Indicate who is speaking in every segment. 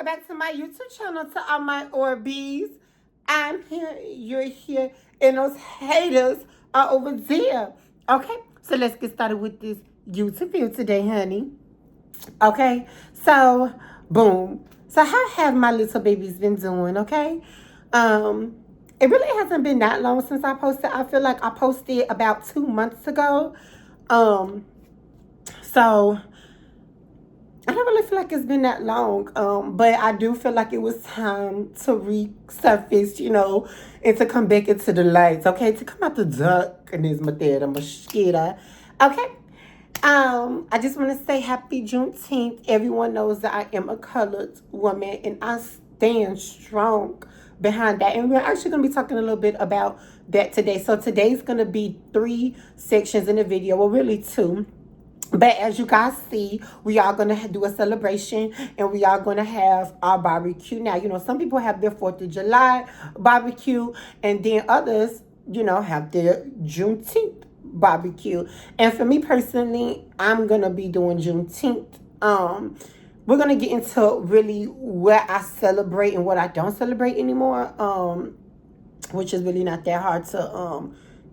Speaker 1: back to my YouTube channel, to all my Orbeez. I'm here, you're here, and those haters are over there. Okay, so let's get started with this YouTube video today, honey. Okay, so boom. So how have my little babies been doing? Okay, it really hasn't been that long since I posted. I feel like I posted about 2 months ago. So I don't really feel like it's been that long, but I do feel like it was time to resurface, and to come back into the lights, okay? To come out the darkness, the mosquito, okay? I just want to say happy Juneteenth. Everyone knows that I am a colored woman, and I stand strong behind that. And we're actually going to be talking a little bit about that today. So today's going to be 3 sections in the video, well, really 2. But as you guys see, we are going to do a celebration, and we are going to have our barbecue. Now, some people have their 4th of July barbecue, and then others, have their Juneteenth barbecue. And for me personally, I'm going to be doing Juneteenth. We're going to get into really what I celebrate and what I don't celebrate anymore, which is really not that hard to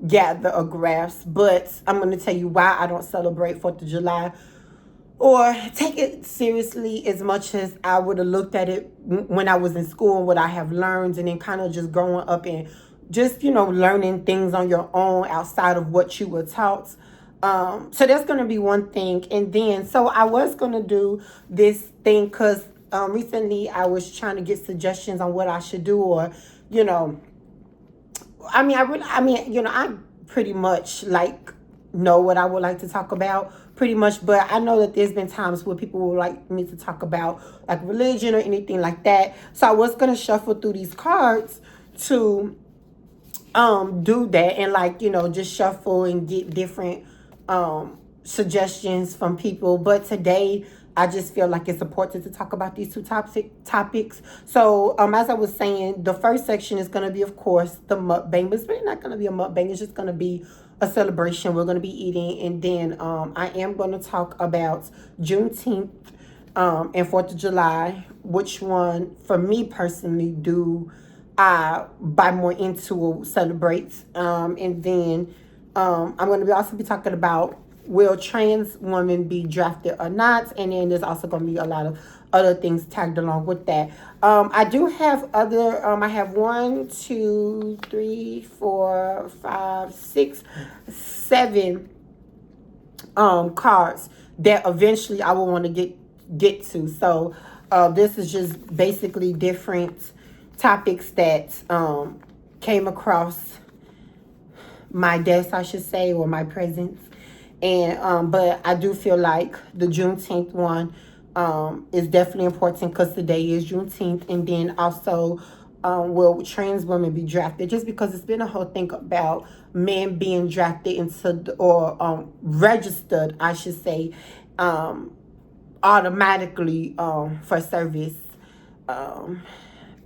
Speaker 1: gather a grasp, but I'm going to tell you why I don't celebrate 4th of July or take it seriously as much as I would have looked at it when I was in school and what I have learned, and then kind of just growing up and just, learning things on your own outside of what you were taught. So that's going to be one thing. And then, so I was going to do this thing because recently I was trying to get suggestions on what I should do, or, I pretty much know what I would like to talk about pretty much, but I know that there's been times where people would like me to talk about like religion or anything like that. So I was going to shuffle through these cards to do that, and just shuffle and get different suggestions from people. But today I just feel like it's important to talk about these 2 topics. So, as I was saying, the first section is going to be, of course, the mukbang. But it's really not going to be a mukbang. It's just going to be a celebration. We're going to be eating. And then I am going to talk about Juneteenth and 4th of July. Which one, for me personally, do I buy more into or celebrate? And then I'm going to also be talking about, will trans women be drafted or not? And then there's also going to be a lot of other things tagged along with that. I do have other, I have 1, 2, 3, 4, 5, 6, 7 cards that eventually I will want to get to. So this is just basically different topics that came across my desk, I should say, or my presence. And but I do feel like the Juneteenth one is definitely important because today is Juneteenth. And then also, will trans women be drafted? Just because it's been a whole thing about men being drafted into, or registered, I should say, automatically for service.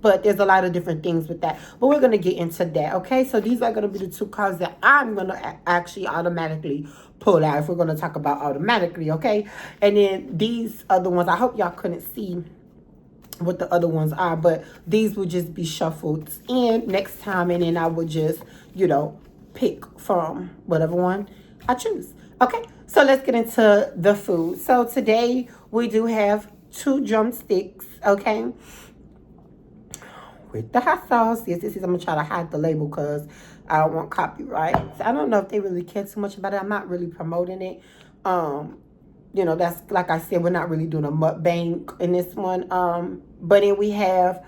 Speaker 1: But there's a lot of different things with that. But we're going to get into that, okay? So these are going to be the 2 cards that I'm going to actually automatically pull out if we're going to talk about automatically, okay? And then these other ones, I hope y'all couldn't see what the other ones are, but these will just be shuffled in next time, and then I will just, pick from whatever one I choose, okay? So let's get into the food. So today we do have 2 drumsticks, okay? With the hot sauce. Yes, I'm going to try to hide the label because I don't want copyright. So I don't know if they really care too much about it. I'm not really promoting it. That's, like I said, we're not really doing a mukbang in this one. But then we have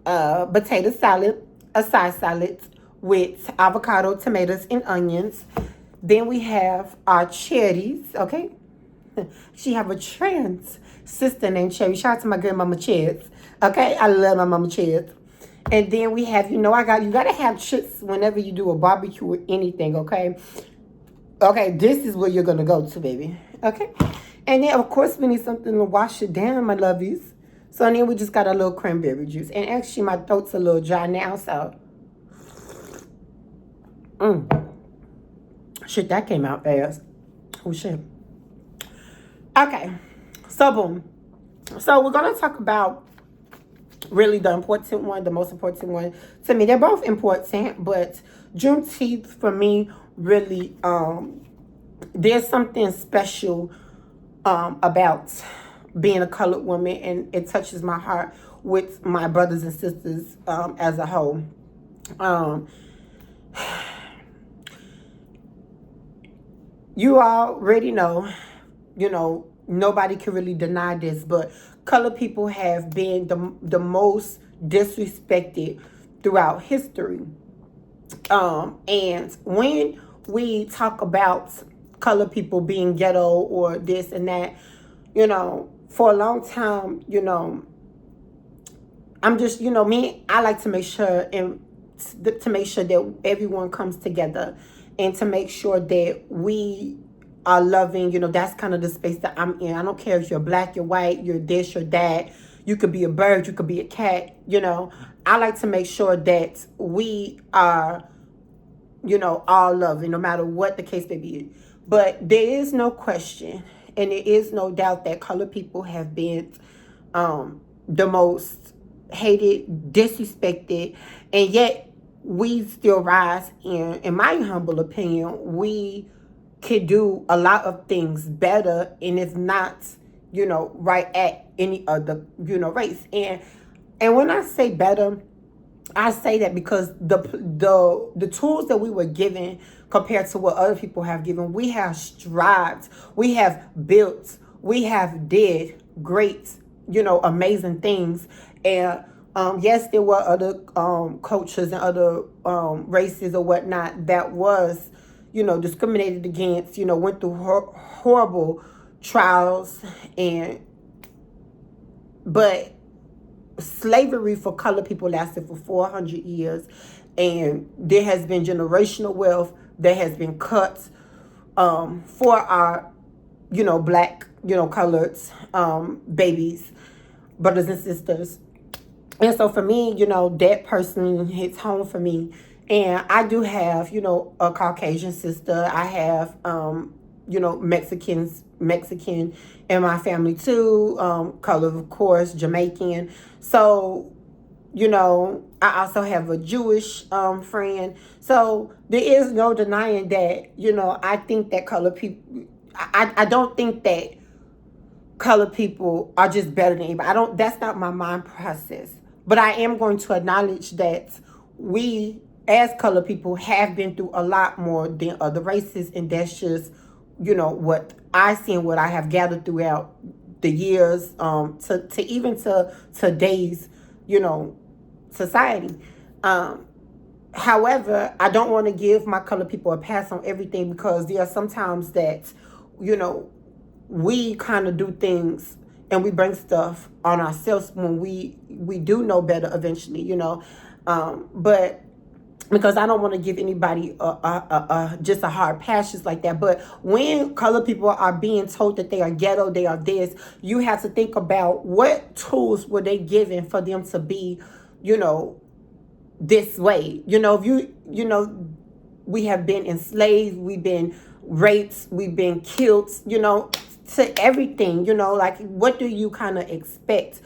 Speaker 1: potato salad, a side salad with avocado, tomatoes, and onions. Then we have our cherries, okay? She have a trans sister named Cherry. Shout out to my grandmama Cherry. Okay, I love my mama Cherry. And then we have, you gotta have chips whenever you do a barbecue or anything, okay? Okay, this is where you're gonna go to, baby. Okay? And then, of course, we need something to wash it down, my lovies. So then we just got a little cranberry juice. And actually, my throat's a little dry now, so. Shit, that came out fast. Oh, shit. Okay, so boom. So we're going to talk about really the important one, the most important one to me. They're both important, but Juneteenth for me really, there's something special about being a colored woman, and it touches my heart with my brothers and sisters as a whole. Um, you already know, nobody can really deny this, but colored people have been the most disrespected throughout history. And when we talk about colored people being ghetto or this and that, for a long time, I'm just, me, I like to make sure to make sure that everyone comes together and to make sure that we are loving, that's kind of the space that I'm in. I don't care if you're black, you're white, you're this, you're that. You could be a bird, you could be a cat, I like to make sure that we are, all loving, no matter what the case may be. But there is no question, and there is no doubt that colored people have been the most hated, disrespected, and yet we still rise. In my humble opinion, we could do a lot of things better, and it's not, right at any other, race. And when I say better, I say that because the tools that we were given compared to what other people have given, we have strived, we have built, we have did great, amazing things. And yes, there were other cultures and other races or whatnot that was, discriminated against, went through horrible trials, but slavery for colored people lasted for 400 years, and there has been generational wealth that has been cut for our, black, colored babies, brothers and sisters. And so for me, that person hits home for me. And I do have, a Caucasian sister. I have, Mexican in my family too. Color, of course, Jamaican. So, I also have a Jewish friend. So there is no denying that, I think that colored people, I don't think that colored people are just better than anybody. That's not my mind process. But I am going to acknowledge that we, as colored people, have been through a lot more than other races, and that's just, what I see and what I have gathered throughout the years, to even to today's, society. However, I don't want to give my colored people a pass on everything, because there are sometimes that, we kind of do things and we bring stuff on ourselves when we do know better eventually, but because I don't want to give anybody just a hard pass just like that. But when colored people are being told that they are ghetto, they are this, you have to think about what tools were they given for them to be, this way. If we have been enslaved, we've been raped, we've been killed, to everything, like what do you kind of expect?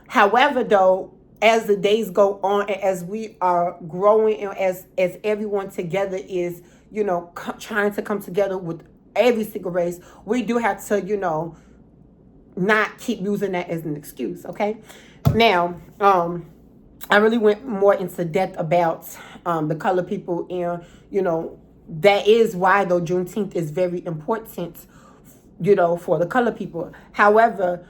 Speaker 1: However, though, as the days go on and as we are growing and as everyone together is, trying to come together with every single race, we do have to, not keep using that as an excuse, okay? Now, I really went more into depth about the colored people, and, that is why, though, Juneteenth is very important, for the colored people. However,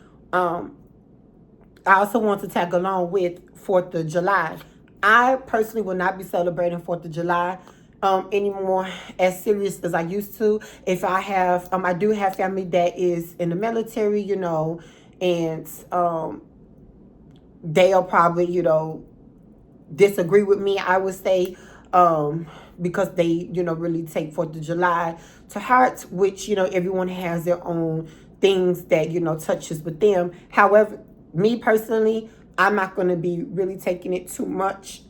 Speaker 1: I also want to tag along with 4th of July. I personally will not be celebrating 4th of July anymore as serious as I used to. If I have, I do have family that is in the military, and they'll probably, disagree with me, I would say, because they, really take 4th of July to heart, which, everyone has their own things that, touches with them. However, me personally, I'm not going to be really taking it too much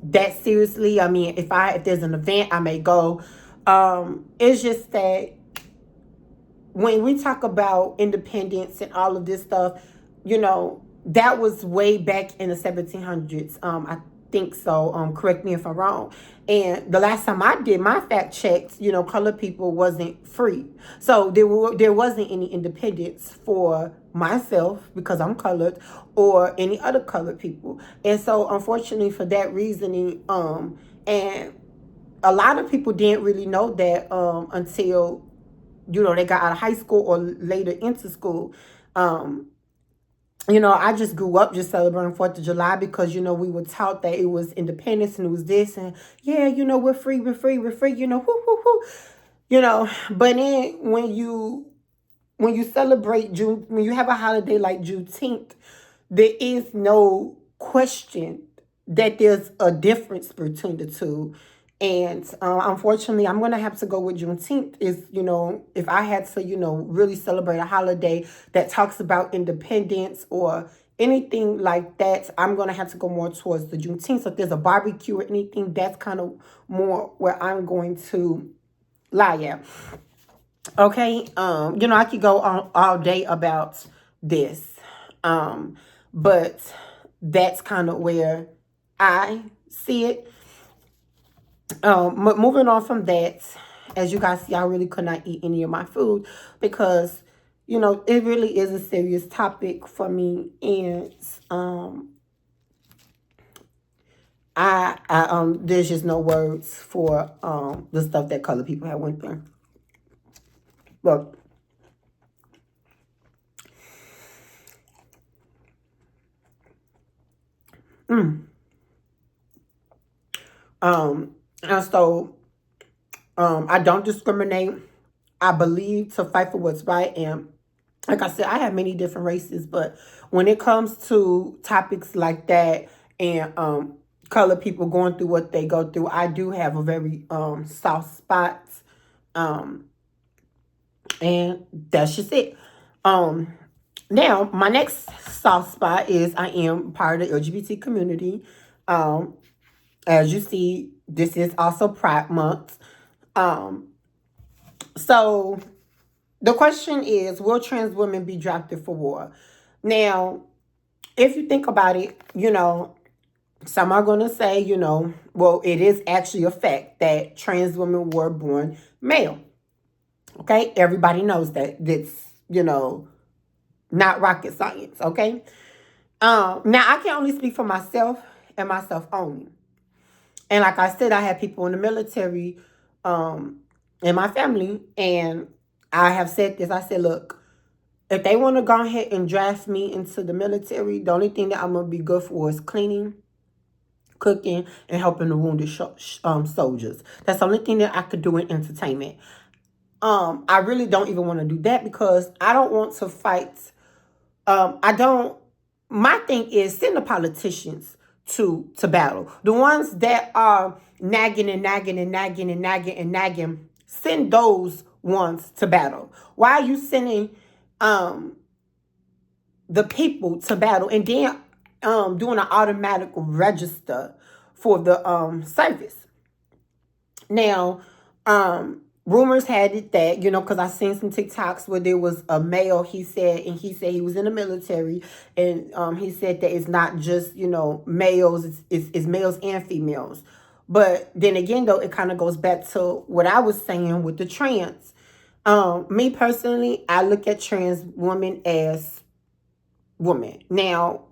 Speaker 1: that seriously. I mean, if there's an event, I may go. It's just that when we talk about independence and all of this stuff, that was way back in the 1700s. I think so. Correct me if I'm wrong. And the last time I did my fact checks, colored people wasn't free. So there wasn't any independence for myself because I'm colored or any other colored people. And so unfortunately for that reasoning, and a lot of people didn't really know that until they got out of high school or later into school. I just grew up just celebrating 4th of July because, we were taught that it was independence and it was this and, yeah, we're free, whoo, whoo, whoo. But then when you celebrate June, when you have a holiday like Juneteenth, there is no question that there's a difference between the two. And unfortunately, I'm going to have to go with Juneteenth is, if I had to, really celebrate a holiday that talks about independence or anything like that, I'm going to have to go more towards the Juneteenth. So if there's a barbecue or anything, that's kind of more where I'm going to lie at. Okay. I could go on all day about this. But that's kind of where I see it. Moving on from that, as you guys see, I really could not eat any of my food because, it really is a serious topic for me. And there's just no words for the stuff that colored people have went through. Look. And so I don't discriminate. I believe to fight for what's right. And like I said, I have many different races, but when it comes to topics like that and colored people going through what they go through, I do have a very soft spot. And that's just it. Now, my next soft spot is I am part of the LGBT community. As you see, this is also Pride Month. So the question is, will trans women be drafted for war? Now, if you think about it, some are going to say, well, it is actually a fact that trans women were born male. Okay? Everybody knows that. That's, not rocket science. Okay? Now, I can only speak for myself and myself only. And like I said, I have people in the military in my family. And I have said this. I said, look, if they want to go ahead and draft me into the military, the only thing that I'm going to be good for is cleaning, cooking, and helping the wounded soldiers. That's the only thing that I could do in entertainment. I really don't even want to do that because I don't want to fight. My thing is send the politicians to battle. The ones that are nagging and nagging and nagging and nagging and nagging, send those ones to battle. Why are you sending the people to battle and then doing an automatic register for the service? Now, rumors had it that, because I seen some TikToks where there was a male, he said he was in the military, and he said that it's not just, males, it's males and females. But then again, though, it kind of goes back to what I was saying with the trans. Me personally, I look at trans women as women. Now,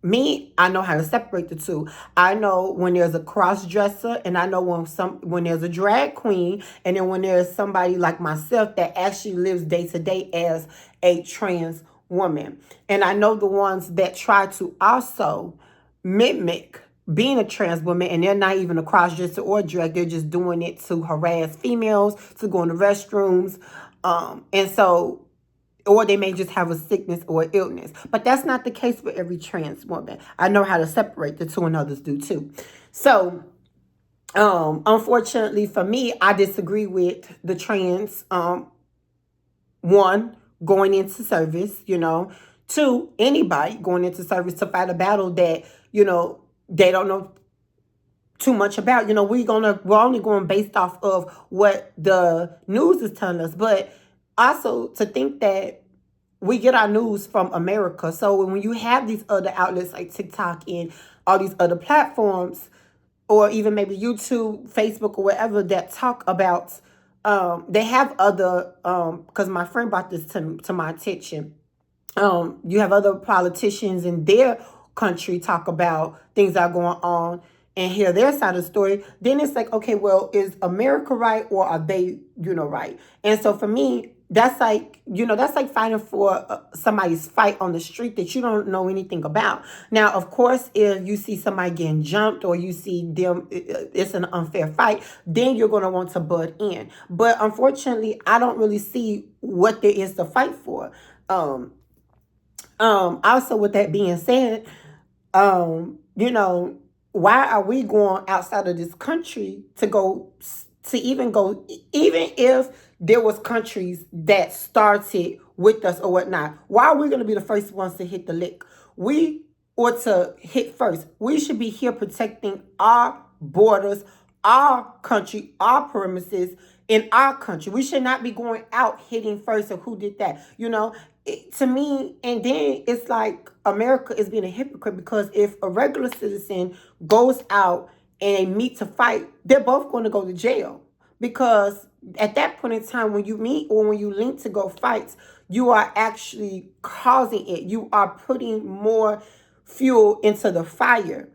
Speaker 1: I know how to separate the two. I know when there's a cross-dresser, and I know when there's a drag queen, and then when there's somebody like myself that actually lives day to day as a trans woman. And I know the ones that try to also mimic being a trans woman, and they're not even a cross-dresser or drag, they're just doing it to harass females, to go in the restrooms, and so, or they may just have a sickness or illness. But that's not the case for every trans woman. I know how to separate the two, and others do too. So, unfortunately for me, I disagree with the trans, one, going into service, two, anybody going into service to fight a battle that, they don't know too much about. We're only going based off of what the news is telling us. But also to think that we get our news from America. So when you have these other outlets like TikTok and all these other platforms, or even maybe YouTube, Facebook, or whatever that talk about, they have other, because my friend brought this to my attention. You have other politicians in their country talk about things that are going on and hear their side of the story. Then it's like, okay, well, is America right, or are they, right? And so for me, that's like, that's like fighting for somebody's fight on the street that you don't know anything about. Now, of course, if you see somebody getting jumped, or you see them, it's an unfair fight, then you're going to want to butt in. But unfortunately, I don't really see what there is to fight for. Also, with that being said, why are we going outside of this country to go, even if there was countries that started with us or whatnot, why are we going to be the first ones to hit the lick? We ought to hit first. We should be here protecting our borders, our country, our premises in our country. We should not be going out hitting first of who did that, to me. And then it's like America is being a hypocrite, because if a regular citizen goes out and they meet to fight, they're both going to go to jail. Because at that point in time, when you meet or when you link to go fight, you are actually causing it. You are putting more fuel into the fire.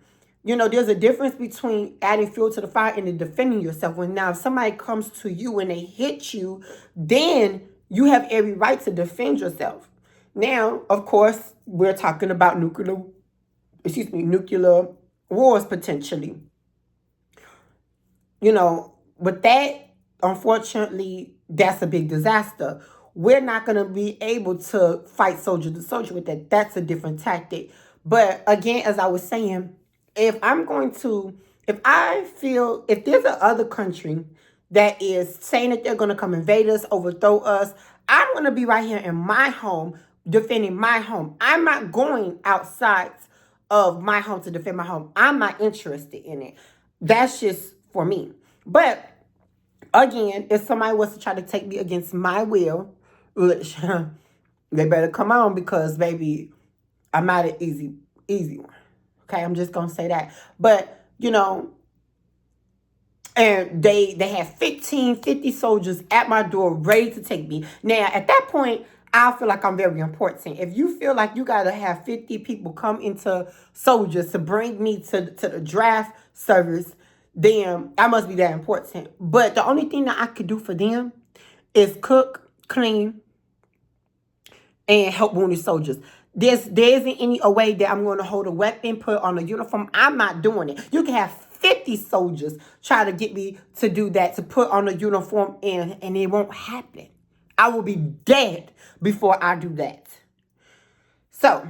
Speaker 1: There's a difference between adding fuel to the fire and then defending yourself. When now if somebody comes to you and they hit you, then you have every right to defend yourself. Now, of course, we're talking about nuclear wars potentially. But that, unfortunately, that's a big disaster. We're not going to be able to fight soldier to soldier with that. That's a different tactic. But again, as I was saying, if I feel, if there's a other country that is saying that they're going to come invade us, overthrow us, I'm going to be right here in my home, defending my home. I'm not going outside of my home to defend my home. I'm not interested in it. That's just for me. But again, if somebody was to try to take me against my will, which they better come on, because baby, I'm not an easy one. Okay, I'm just gonna say that. But and they have 50 soldiers at my door ready to take me. Now, at that point, I feel like I'm very important. If you feel like you got to have 50 people come into soldiers to bring me to the draft service, then I must be that important. But the only thing that I could do for them is cook, clean, and help wounded soldiers. There isn't any way that I'm going to hold a weapon, put on a uniform. I'm not doing it. You can have 50 soldiers try to get me to do that, to put on a uniform, and it won't happen. I will be dead before I do that. So,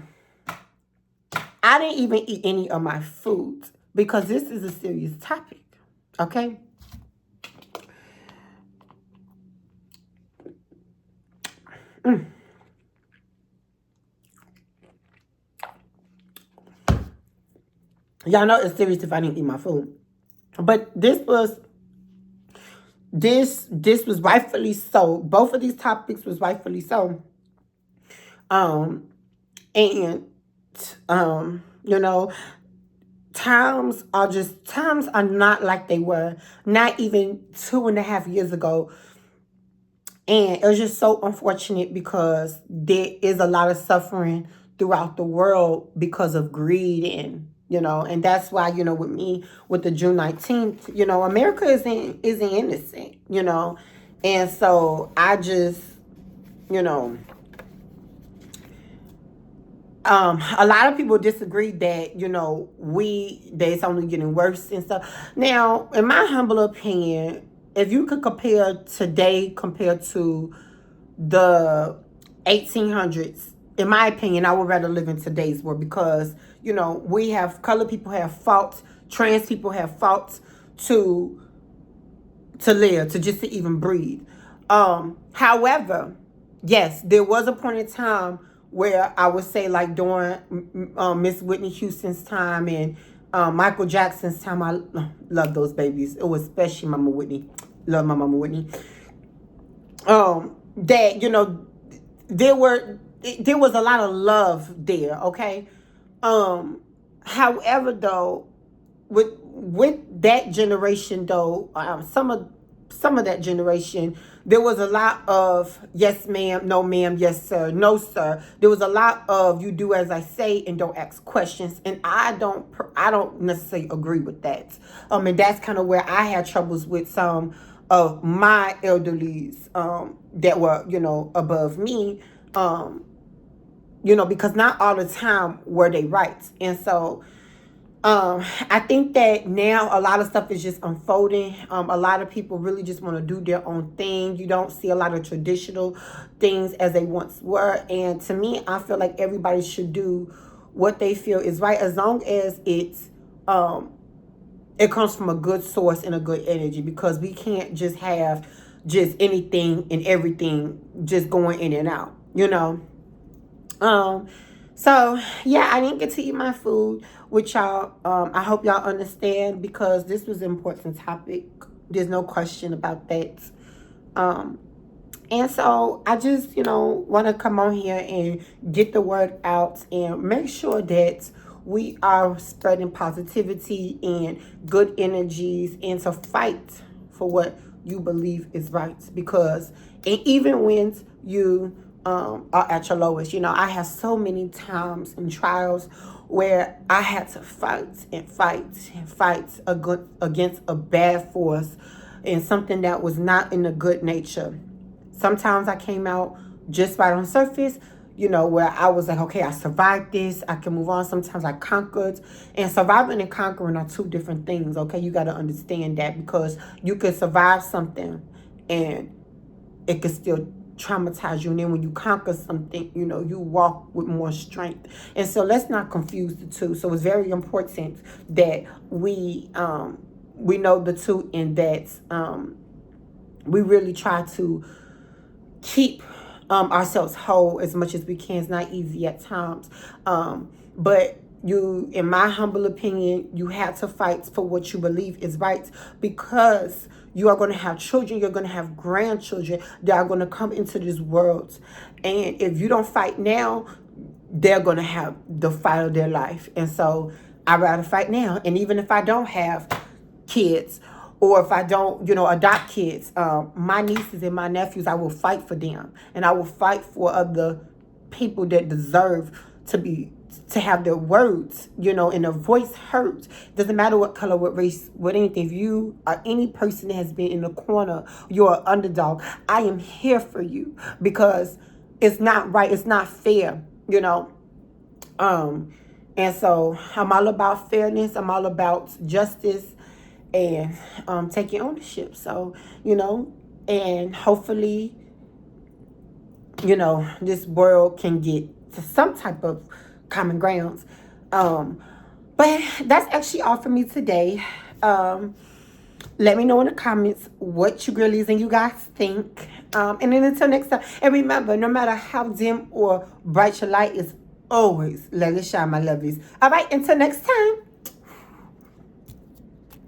Speaker 1: I didn't even eat any of my food because this is a serious topic, okay? Y'all know it's serious if I didn't eat my food. But this was rightfully so. Both of these topics was rightfully so. And times are not like they were not even 2.5 years ago. And it was just so unfortunate because there is a lot of suffering throughout the world because of greed, and that's why, with me, with the June 19th, America isn't innocent, and so I just, a lot of people disagree that, that it's only getting worse and stuff. Now, in my humble opinion, if you could compare today compared to the 1800s, in my opinion, I would rather live in today's world because, we have colored people have fought, trans people have fought to live, to even breathe. However, yes, there was a point in time where I would say, like during Miss Whitney Houston's time and Michael Jackson's time, I love those babies. It was especially Mama Whitney. Love my Mama Whitney. that, there were there was a lot of love there, okay? However, though, with that generation, though, some of that generation, there was a lot of yes ma'am, no ma'am, yes sir, no sir. There was a lot of you do as I say and don't ask questions, and I don't necessarily agree with that. And that's kind of where I had troubles with some of my elderlies that were, above me. Because not all the time were they right. And so I think that now a lot of stuff is just unfolding. A lot of people really just want to do their own thing. You don't see a lot of traditional things as they once were. And to me, I feel like everybody should do what they feel is right, as long as it comes from a good source and a good energy, because we can't just have just anything and everything just going in and out. Um, so yeah, I didn't get to eat my food with y'all. I hope y'all understand, because this was an important topic. There's no question about that. Um, and so I just, want to come on here and get the word out and make sure that we are spreading positivity and good energies, and to fight for what you believe is right. Because and even when you are at your lowest, I have so many times and trials where I had to fight and fight and fight against a bad force and something that was not in a good nature. Sometimes I came out just right on surface, where I was like, okay, I survived this, I can move on. Sometimes I conquered. And surviving and conquering are two different things, okay? You got to understand that, because you can survive something and it can still traumatize you. And then when you conquer something, you walk with more strength. And so let's not confuse the two. So it's very important that we know the two, and that we really try to keep ourselves whole as much as we can. It's not easy at times. But in my humble opinion, you have to fight for what you believe is right, because you are going to have children, you're going to have grandchildren that are going to come into this world. And if you don't fight now, they're going to have the fight of their life. And so I'd rather fight now. And even if I don't have kids, or if I don't, adopt kids, my nieces and my nephews, I will fight for them. And I will fight for other people that deserve to have their words, and their voice heard. Doesn't matter what color, what race, what anything. If you are any person that has been in the corner, you're an underdog, I am here for you, because it's not right. It's not fair, And so I'm all about fairness. I'm all about justice and taking ownership. So, and hopefully, this world can get to some type of common grounds. But that's actually all for me today. Let me know in the comments what you girlies and you guys think. And then until next time. And remember, no matter how dim or bright your light is, always let it shine, my lovelies. All right, until next time.